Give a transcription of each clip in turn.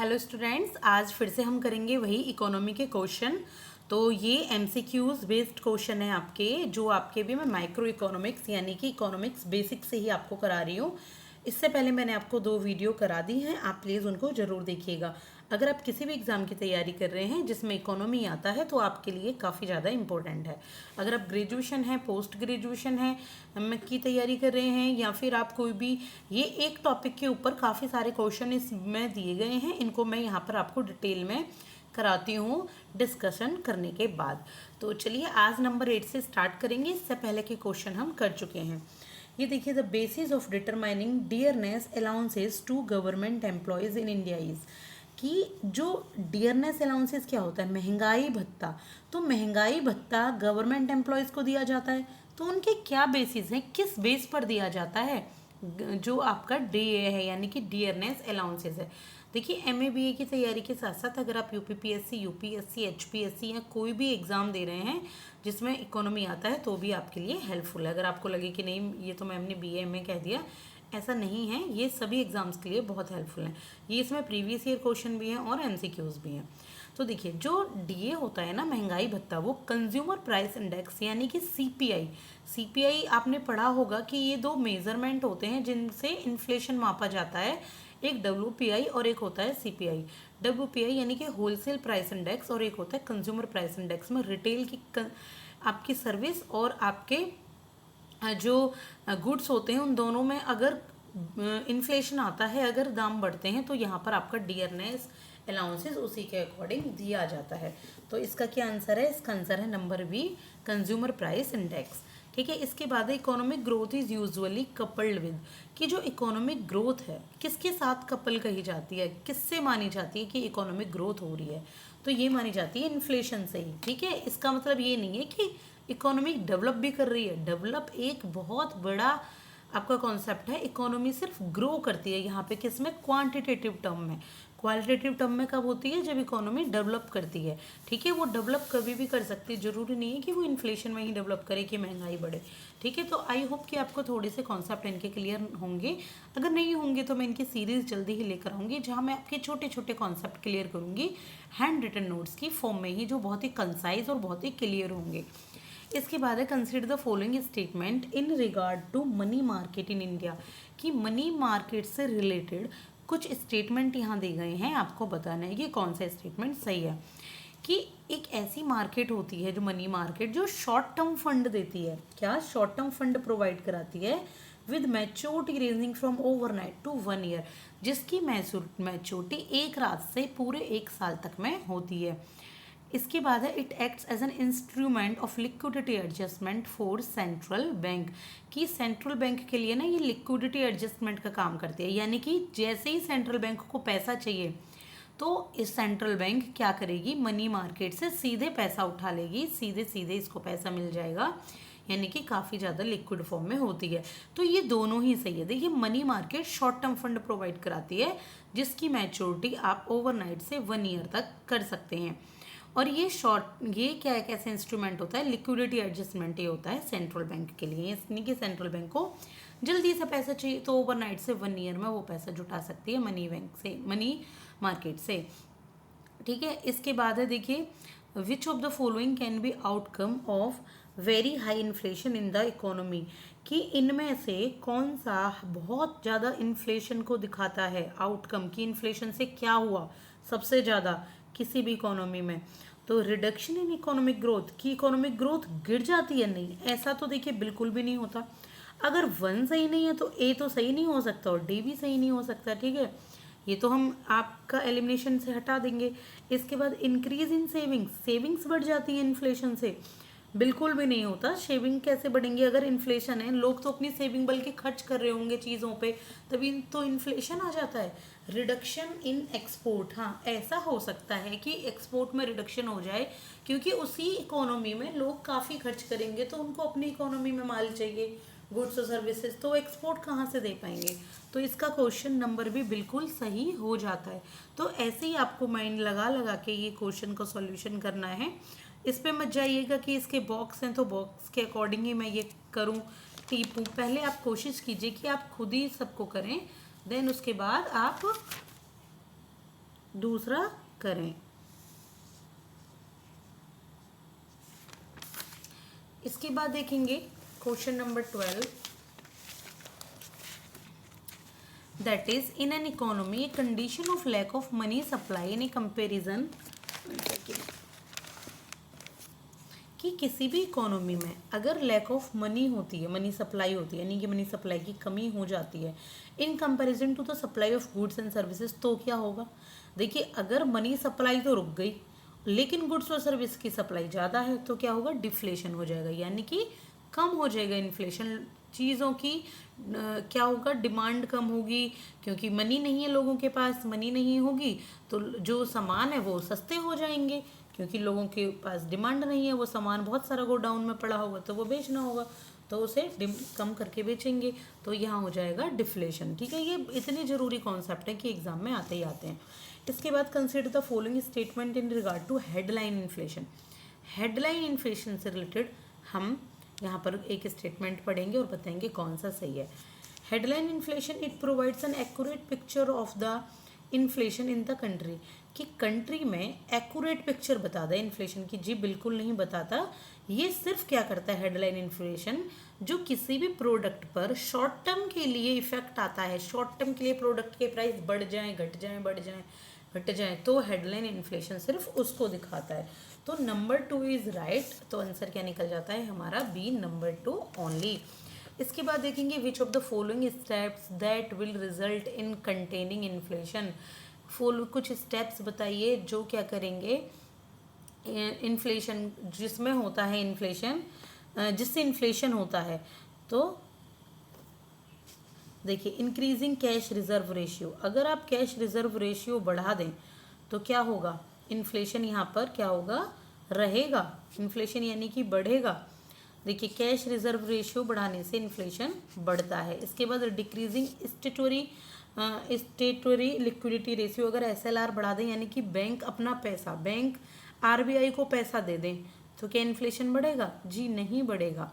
Hello students, आज फिर से हम करेंगे वही इकोनॉमी के क्वेश्चन। तो ये एमसीक्यूज बेस्ड क्वेश्चन है आपके, जो आपके भी मैं माइक्रो इकोनॉमिक्स यानी कि इकोनॉमिक्स बेसिक से ही आपको करा रही हूँ। इससे पहले मैंने आपको 2 वीडियो करा दी हैं, आप प्लीज़ उनको ज़रूर देखिएगा। अगर आप किसी भी एग्ज़ाम की तैयारी कर रहे हैं जिसमें इकोनॉमी आता है तो आपके लिए काफ़ी ज़्यादा इंपॉर्टेंट है। अगर आप ग्रेजुएशन है, पोस्ट ग्रेजुएशन है की तैयारी कर रहे हैं, या फिर आप कोई भी, ये एक टॉपिक के ऊपर काफ़ी सारे क्वेश्चन इसमें दिए गए हैं, इनको मैं यहाँ पर आपको डिटेल में कराती हूँ डिस्कशन करने के बाद। तो चलिए आज नंबर 8 से स्टार्ट करेंगे। इससे पहले के क्वेश्चन हम कर चुके हैं। ये देखिए, the basis of determining dearness allowances to government employees in India is, कि जो डियरनेस अलाउंसेस क्या होता है, महंगाई भत्ता। तो महंगाई भत्ता गवर्नमेंट एम्प्लॉयज़ को दिया जाता है, तो उनके क्या बेसिस हैं, किस बेस पर दिया जाता है? जो आपका डी है यानी कि डियरनेस अलाउंसेस है। देखिए, एमए बीए की तैयारी के साथ साथ अगर आप यूपीपीएससी, यूपीएससी, एचपीएससी या कोई भी एग्ज़ाम दे रहे हैं जिसमें इकोनॉमी आता है तो भी आपके लिए हेल्पफुल है। अगर आपको लगे कि नहीं ये तो मैम ने बीए में कह दिया, ऐसा नहीं है, ये सभी एग्ज़ाम्स के लिए बहुत हेल्पफुल हैं। ये इसमें प्रीवियस ईयर क्वेश्चन भी हैं और एमसीक्यूज भी हैं। तो देखिए, जो डीए होता है ना, महंगाई भत्ता, वो कंज्यूमर प्राइस इंडेक्स यानी कि सीपीआई। सीपीआई आपने पढ़ा होगा कि ये 2 मेजरमेंट होते हैं जिनसे इन्फ्लेशन मापा जाता है, एक डब्ल्यूपीआई और एक होता है सीपीआई। डब्ल्यूपीआई यानी कि होलसेल प्राइस इंडेक्स और एक होता है कंज्यूमर प्राइस इंडेक्स। में रिटेल की आपकी सर्विस और आपके जो गुड्स होते हैं उन दोनों में अगर इन्फ्लेशन आता है, अगर दाम बढ़ते हैं, तो यहाँ पर आपका डियरनेस अलाउंसेस उसी के अकॉर्डिंग दिया जाता है। तो इसका क्या आंसर है? इसका आंसर है number B, consumer price index. ठीक है। इसके बाद economic growth is usually coupled with, कि जो इकोनॉमिक ग्रोथ है किसके साथ कपल कही जाती है, किससे मानी जाती है कि इकोनॉमिक ग्रोथ हो रही है? तो ये मानी जाती है इन्फ्लेशन से ही। ठीक है। इसका मतलब ये नहीं है कि इकोनॉमी डेवलप भी कर रही है। डेवलप एक बहुत बड़ा आपका कॉन्सेप्ट है। इकोनॉमी सिर्फ ग्रो करती है यहाँ पे, किसमें? क्वांटिटेटिव टर्म में। क्वालिटेटिव टर्म में कब होती है? जब इकोनॉमी डेवलप करती है। ठीक है। वो डेवलप कभी भी कर सकती है, जरूरी नहीं है कि वो इन्फ्लेशन में ही डेवलप करे कि महंगाई बढ़े। ठीक है। तो आई होप कि आपको थोड़े से कॉन्सेप्ट इनके क्लियर होंगे। अगर नहीं होंगे तो मैं इनकी सीरीज जल्दी ही लेकर आऊँगी, जहाँ मैं आपके छोटे छोटे कॉन्सेप्ट क्लियर करूँगी हैंड रिटन नोट्स की फॉर्म में ही, जो बहुत ही कंसाइज और बहुत ही क्लियर होंगे। इसके बाद है consider the following statement in regard to money market in India, कि मनी मार्केट से रिलेटेड कुछ स्टेटमेंट यहाँ दिए गए हैं, आपको बताना है कि कौन सा स्टेटमेंट सही है। कि एक ऐसी मार्केट होती है जो मनी मार्केट, जो शॉर्ट टर्म फंड देती है। क्या? शॉर्ट टर्म फंड प्रोवाइड कराती है with maturity ranging from overnight to 1 year, जिसकी मैच्योरिटी एक रात से पूरे 1 साल तक में होती है। इसके बाद है it acts as an instrument of liquidity adjustment for central bank, कि सेंट्रल बैंक के लिए ना ये लिक्विडिटी एडजस्टमेंट का काम करती है। यानी कि जैसे ही सेंट्रल बैंक को पैसा चाहिए तो इस सेंट्रल बैंक क्या करेगी? मनी मार्केट से सीधे पैसा उठा लेगी, सीधे सीधे इसको पैसा मिल जाएगा, यानी कि काफ़ी ज़्यादा लिक्विड फॉर्म में होती है। तो ये दोनों ही सही है। देखिए, money market short term fund provide कराती है जिसकी मैच्योरिटी आप ओवरनाइट से 1 ईयर तक कर सकते हैं। और ये क्या है, कैसे इंस्ट्रूमेंट होता है? लिक्विडिटी एडजस्टमेंट ये होता है सेंट्रल बैंक के लिए, यानी कि सेंट्रल बैंक को जल्दी से पैसा चाहिए तो ओवरनाइट से 1 ईयर में वो पैसा जुटा सकती है मनी बैंक से, मनी मार्केट से। ठीक है। इसके बाद है, देखिए, विच of the following can be outcome of very high inflation in the economy, कि इनमें से कौन सा बहुत ज़्यादा इन्फ्लेशन को दिखाता है? आउटकम की इन्फ्लेशन से क्या हुआ सबसे ज़्यादा किसी भी इकोनॉमी में? तो रिडक्शन इन इकोनॉमिक ग्रोथ, की इकोनॉमिक ग्रोथ गिर जाती है? नहीं, ऐसा तो देखिए बिल्कुल भी नहीं होता। अगर 1 सही नहीं है तो ए तो सही नहीं हो सकता और डी भी सही नहीं हो सकता। ठीक है। ये तो हम आपका एलिमिनेशन से हटा देंगे। इसके बाद इंक्रीज इन सेविंग्स, सेविंग्स बढ़ जाती है इन्फ्लेशन से? बिल्कुल भी नहीं होता। सेविंग कैसे बढ़ेंगे अगर इन्फ्लेशन है? लोग तो अपनी सेविंग बल्कि खर्च कर रहे होंगे चीज़ों पे, तभी तो इन्फ्लेशन आ जाता है। रिडक्शन इन एक्सपोर्ट, हाँ ऐसा हो सकता है कि एक्सपोर्ट में रिडक्शन हो जाए, क्योंकि उसी इकोनॉमी में लोग काफ़ी खर्च करेंगे तो उनको अपनी इकोनॉमी में माल चाहिए, गुड्स और सर्विसेज, तो एक्सपोर्ट कहाँ से दे पाएंगे? तो इसका क्वेश्चन नंबर भी बिल्कुल सही हो जाता है। तो ऐसे ही आपको माइंड लगा लगा के ये क्वेश्चन का सॉल्यूशन करना है। इस पे मत जाइएगा कि इसके बॉक्स हैं तो बॉक्स के अकॉर्डिंग ही मैं ये करूं, टीपूं। पहले आप कोशिश कीजिए कि आप खुद ही सबको करें, देन उसके बाद आप दूसरा करें। इसके बाद देखेंगे question number 12, that is in an economy a condition of lack of money supply in a comparison, कि किसी भी इकोनॉमी में अगर लैक ऑफ मनी होती है, मनी सप्लाई होती है, यानी कि मनी सप्लाई की कमी हो जाती है in comparison to the supply of goods and services, तो क्या होगा? देखिए, अगर मनी सप्लाई तो रुक गई लेकिन गुड्स और सर्विस की सप्लाई ज़्यादा है तो क्या होगा? डिफ्लेशन हो जाएगा, यानी कि कम हो जाएगा इन्फ्लेशन। चीज़ों की क्या होगा? डिमांड कम होगी, क्योंकि मनी नहीं है लोगों के पास, मनी नहीं होगी तो जो सामान है वो सस्ते हो जाएंगे, क्योंकि लोगों के पास डिमांड नहीं है, वो सामान बहुत सारा गोडाउन में पड़ा होगा तो वो बेचना होगा, तो उसे कम करके बेचेंगे, तो यहाँ हो जाएगा डिफ्लेशन। ठीक है, ये इतने ज़रूरी कॉन्सेप्ट हैं कि एग्जाम में आते ही आते हैं। इसके बाद consider the following statement in regard to headline inflation. Headline inflation से रिलेटेड हम यहाँ पर एक स्टेटमेंट पढ़ेंगे और बताएंगे कौन सा सही है। Headline inflation it provides an accurate picture of the inflation in the country, कि कंट्री में एक्यूरेट पिक्चर बता दे इन्फ्लेशन की। जी बिल्कुल नहीं बताता, ये सिर्फ क्या करता है हेडलाइन इन्फ्लेशन, जो किसी भी प्रोडक्ट पर शॉर्ट टर्म के लिए इफेक्ट आता है, शॉर्ट टर्म के लिए प्रोडक्ट के प्राइस बढ़ जाएं, घट जाएं, बढ़ जाएं, घट जाएं, तो हेडलाइन इन्फ्लेशन सिर्फ उसको दिखाता है। तो नंबर 2 इज राइट, तो आंसर क्या निकल जाता है हमारा? B, number 2 only. इसके बाद देखेंगे which of the following steps that will result in containing inflation. कुछ स्टेप्स बताइए जो क्या करेंगे इन्फ्लेशन, जिसमें होता है इन्फ्लेशन, जिससे इन्फ्लेशन होता है। तो देखिए, इंक्रीजिंग कैश रिजर्व रेशियो, अगर आप कैश रिजर्व रेशियो बढ़ा दें तो क्या होगा? इन्फ्लेशन यहाँ पर क्या होगा? रहेगा, इन्फ्लेशन यानी कि बढ़ेगा। देखिए, कैश रिजर्व रेशियो बढ़ाने से इन्फ्लेशन बढ़ता है। इसके बाद डिक्रीजिंग स्टेटरी लिक्विडिटी रेशियो, अगर SLR बढ़ा दें, यानी कि बैंक अपना पैसा, बैंक RBI को पैसा दे दें, तो क्या इन्फ्लेशन बढ़ेगा? जी नहीं बढ़ेगा।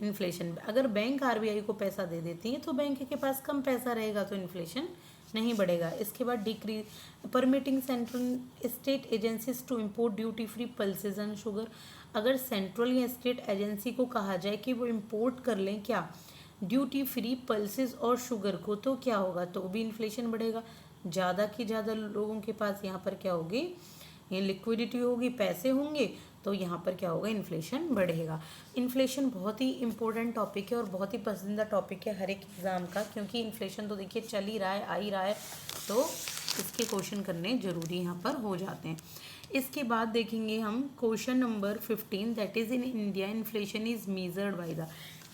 इन्फ्लेशन, अगर बैंक RBI को पैसा दे देती है तो बैंक के पास कम पैसा रहेगा, तो इन्फ्लेशन नहीं बढ़ेगा। इसके बाद decrease permitting central state agencies to import duty free pulses and sugar, अगर सेंट्रल या स्टेट एजेंसी को कहा जाए कि वो इम्पोर्ट कर लें क्या? ड्यूटी फ्री पल्सेस और शुगर को, तो क्या होगा? तो भी इन्फ्लेशन बढ़ेगा। ज़्यादा की ज़्यादा लोगों के पास यहाँ पर क्या होगी? ये लिक्विडिटी होगी, पैसे होंगे, तो यहाँ पर क्या होगा? इन्फ्लेशन बढ़ेगा। इन्फ्लेशन बहुत ही इंपॉर्टेंट टॉपिक है और बहुत ही पसंदीदा टॉपिक है हर एक एग्ज़ाम का, क्योंकि इन्फ्लेशन तो देखिए चल ही रहा है, आ ही रहा है, तो इसके क्वेश्चन करने ज़रूरी यहाँ पर हो जाते हैं। इसके बाद देखेंगे हम question number 15, that is in India inflation is measured by the,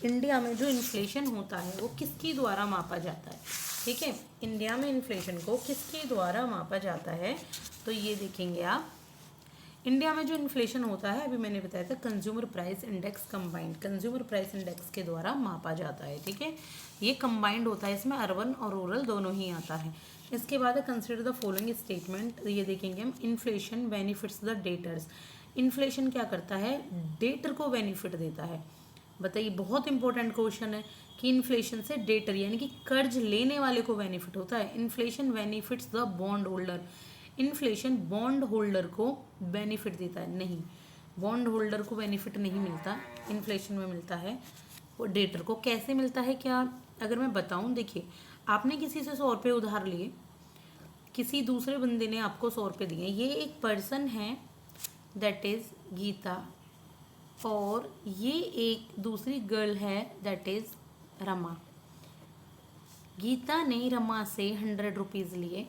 India में जो इन्फ्लेशन होता है वो किसके द्वारा मापा जाता है? ठीक है, इंडिया में इन्फ्लेशन को किसके द्वारा मापा जाता है? तो ये देखेंगे आप, इंडिया में जो इन्फ्लेशन होता है, अभी मैंने बताया था consumer price index combined, consumer price index के द्वारा मापा जाता है। ठीक है, ये कंबाइंड होता है, इसमें अर्बन और रूरल दोनों ही आता है। इसके बाद कंसिडर द फॉलोइंग स्टेटमेंट, ये देखेंगे हम, inflation benefits the debtors, inflation क्या करता है? डेटर को बेनिफिट देता है। बताइए, बहुत इंपॉर्टेंट क्वेश्चन है कि इन्फ्लेशन से डेटर यानी कि कर्ज लेने वाले को बेनिफिट होता है। Inflation benefits the bond holder, inflation bond holder को बेनिफिट देता है? नहीं, बॉन्ड होल्डर को बेनिफिट नहीं मिलता, इन्फ्लेशन में मिलता है वो डेटर को। कैसे मिलता है क्या? अगर मैं बताऊं, देखिए, आपने किसी से 100 रुपये उधार लिए, किसी दूसरे बंदे ने आपको 100 रुपये दिए, ये एक पर्सन है दैट इज़ गीता, और ये एक दूसरी गर्ल है दैट इज़ रमा। गीता ने रमा से 100 रुपीज़ लिए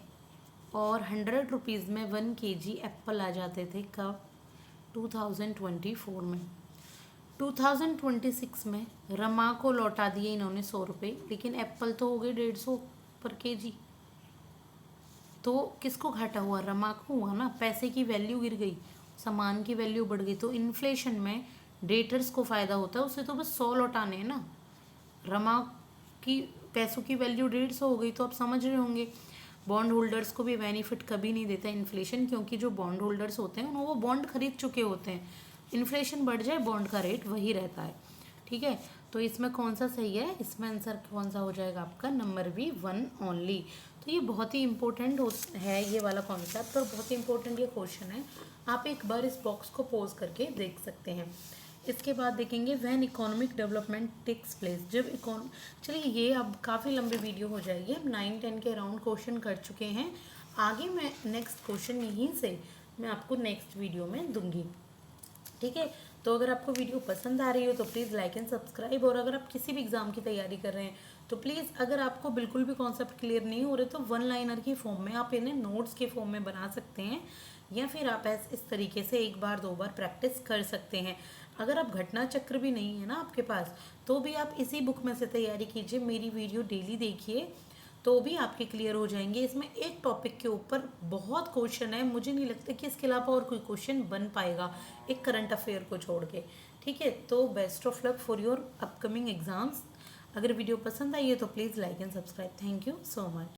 और 100 रुपीज़ में 1 kg एप्पल आ जाते थे। कब? 2024 में। 2026 में रमा को लौटा दिए इन्होंने 100 रुपये, लेकिन एप्पल तो हो गए 150 पर kg। तो किसको घाटा हुआ? रमा को हुआ ना, पैसे की वैल्यू गिर गई, सामान की वैल्यू बढ़ गई। तो इन्फ्लेशन में डेटर्स को फ़ायदा होता है, उसे तो बस 100 लौटाने हैं ना। रमा की पैसों की वैल्यू 150 हो गई, तो आप समझ रहे होंगे। बॉन्ड होल्डर्स को भी बेनिफिट कभी नहीं देता इन्फ्लेशन, क्योंकि जो बॉन्ड होल्डर्स होते हैं वो बॉन्ड खरीद चुके होते हैं। इन्फ्लेशन बढ़ जाए, बॉन्ड का रेट वही रहता है। ठीक है, तो इसमें कौन सा सही है, इसमें आंसर कौन सा हो जाएगा आपका, नंबर बी 1 ओनली। तो ये बहुत ही इंपॉर्टेंट है ये वाला कॉन्सेप्ट, और बहुत ही इंपॉर्टेंट ये क्वेश्चन है। आप एक बार इस बॉक्स को पोज करके देख सकते हैं। इसके बाद देखेंगे when economic development takes place, जब चलिए ये अब काफ़ी लंबी वीडियो हो जाएगी, हम 9-10 के अराउंड क्वेश्चन कर चुके हैं। आगे मैं नेक्स्ट क्वेश्चन यहीं से मैं आपको नेक्स्ट वीडियो में दूंगी, ठीक है। तो अगर आपको वीडियो पसंद आ रही हो तो प्लीज़ लाइक एंड सब्सक्राइब, और अगर आप किसी भी एग्ज़ाम की तैयारी कर रहे हैं तो प्लीज़, अगर आपको बिल्कुल भी कॉन्सेप्ट क्लियर नहीं हो रहे तो 1 लाइनर की फॉर्म में आप इन्हें नोट्स के फॉर्म में बना सकते हैं, या फिर आप इस तरीके से 1 बार 2 बार प्रैक्टिस कर सकते हैं। अगर आप घटना चक्र भी नहीं है ना आपके पास, तो भी आप इसी बुक में से तैयारी कीजिए, मेरी वीडियो डेली देखिए, तो भी आपके क्लियर हो जाएंगे। इसमें एक टॉपिक के ऊपर बहुत क्वेश्चन है, मुझे नहीं लगता कि इसके अलावा और कोई क्वेश्चन बन पाएगा एक करंट अफेयर को छोड़ के, ठीक है। तो best of luck for your upcoming exams. अगर वीडियो पसंद आई है तो please like and subscribe. Thank you so much.